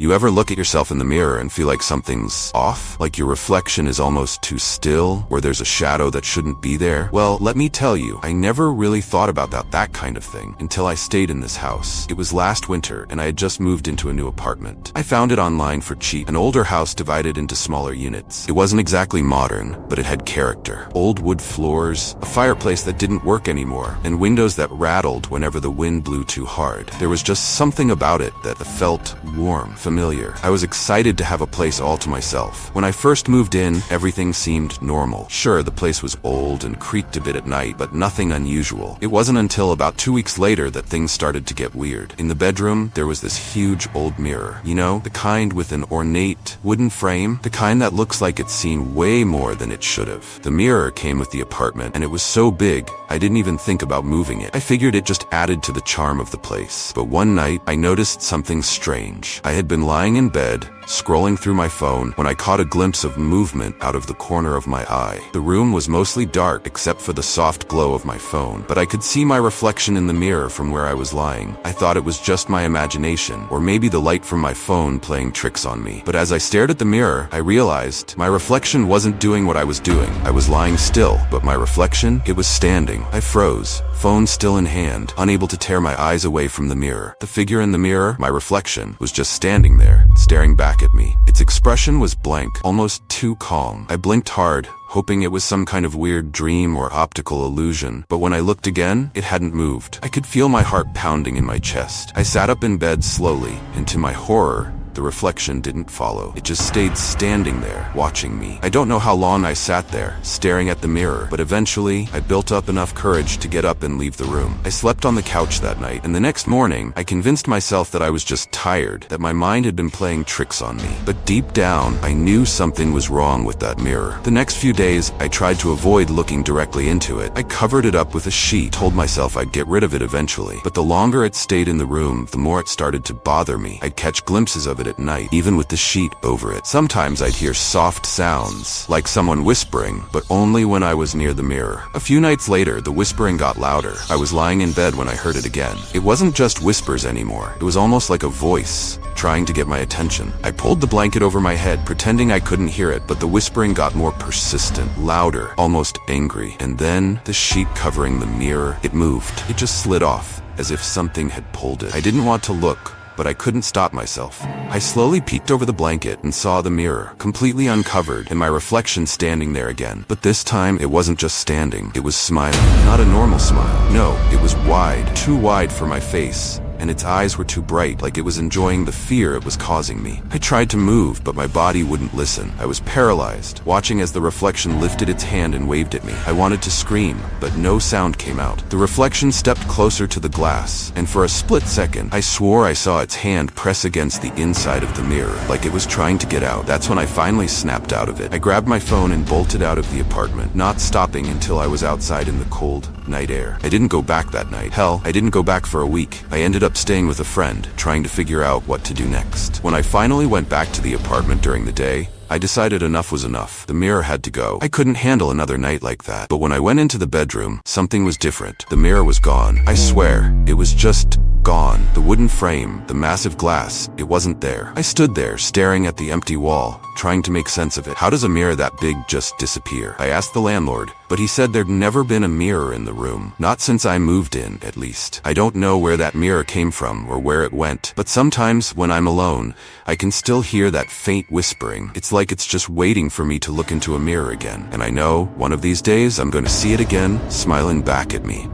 You ever look at yourself in the mirror and feel like something's off? Like your reflection is almost too still, or there's a shadow that shouldn't be there? Well, let me tell you, I never really thought about that kind of thing until I stayed in this house. It was last winter, and I had just moved into a new apartment. I found it online for cheap, an older house divided into smaller units. It wasn't exactly modern, but it had character. Old wood floors, a fireplace that didn't work anymore, and windows that rattled whenever the wind blew too hard. There was just something about it that felt warm, familiar. I was excited to have a place all to myself. When I first moved in, everything seemed normal. Sure, the place was old and creaked a bit at night, but nothing unusual. It wasn't until about 2 weeks later that things started to get weird. In the bedroom, there was this huge old mirror. You know, the kind with an ornate wooden frame, the kind that looks like it's seen way more than it should have. The mirror came with the apartment, and it was so big, I didn't even think about moving it. I figured it just added to the charm of the place. But one night, I noticed something strange. I had been lying in bed, scrolling through my phone, when I caught a glimpse of movement out of the corner of my eye. The room was mostly dark except for the soft glow of my phone, but I could see my reflection in the mirror from where I was lying. I thought it was just my imagination, or maybe the light from my phone playing tricks on me. But as I stared at the mirror, I realized my reflection wasn't doing what I was doing. I was lying still, but my reflection, it was standing. I froze, phone still in hand, unable to tear my eyes away from the mirror. The figure in the mirror, my reflection, was just standing there, staring back at me. Its expression was blank, almost too calm. I blinked hard, hoping it was some kind of weird dream or optical illusion, but when I looked again, it hadn't moved. I could feel my heart pounding in my chest. I sat up in bed slowly, and to my horror, the reflection didn't follow. It just stayed standing there, watching me. I don't know how long I sat there, staring at the mirror, but eventually, I built up enough courage to get up and leave the room. I slept on the couch that night, and the next morning, I convinced myself that I was just tired, that my mind had been playing tricks on me. But deep down, I knew something was wrong with that mirror. The next few days, I tried to avoid looking directly into it. I covered it up with a sheet, told myself I'd get rid of it eventually. But the longer it stayed in the room, the more it started to bother me. I'd catch glimpses of it at night, even with the sheet over it. Sometimes I'd hear soft sounds, like someone whispering, but only when I was near the mirror. A few nights later, the whispering got louder. I was lying in bed when I heard it again. It wasn't just whispers anymore. It was almost like a voice, trying to get my attention. I pulled the blanket over my head, pretending I couldn't hear it, but the whispering got more persistent, louder, almost angry. And then, the sheet covering the mirror, it moved. It just slid off, as if something had pulled it. I didn't want to look, but I couldn't stop myself. I slowly peeked over the blanket and saw the mirror, completely uncovered, and my reflection standing there again. But this time, it wasn't just standing, it was smiling. Not a normal smile. No, it was wide, too wide for my face, and its eyes were too bright, like it was enjoying the fear it was causing me. I tried to move, but my body wouldn't listen. I was paralyzed, watching as the reflection lifted its hand and waved at me. I wanted to scream, but no sound came out. The reflection stepped closer to the glass, and for a split second, I swore I saw its hand press against the inside of the mirror, like it was trying to get out. That's when I finally snapped out of it. I grabbed my phone and bolted out of the apartment, not stopping until I was outside in the cold night air. I didn't go back that night. Hell, I didn't go back for a week. I ended up staying with a friend, trying to figure out what to do next. When I finally went back to the apartment during the day, I decided enough was enough. The mirror had to go. I couldn't handle another night like that. But when I went into the bedroom, something was different. The mirror was gone. I swear, it was just gone. The wooden frame, the massive glass, it wasn't there. I stood there, staring at the empty wall, trying to make sense of it. How does a mirror that big just disappear? I asked the landlord, but he said there'd never been a mirror in the room. Not since I moved in, at least. I don't know where that mirror came from or where it went, but sometimes when I'm alone, I can still hear that faint whispering. It's like it's just waiting for me to look into a mirror again. And I know, one of these days, I'm going to see it again, smiling back at me.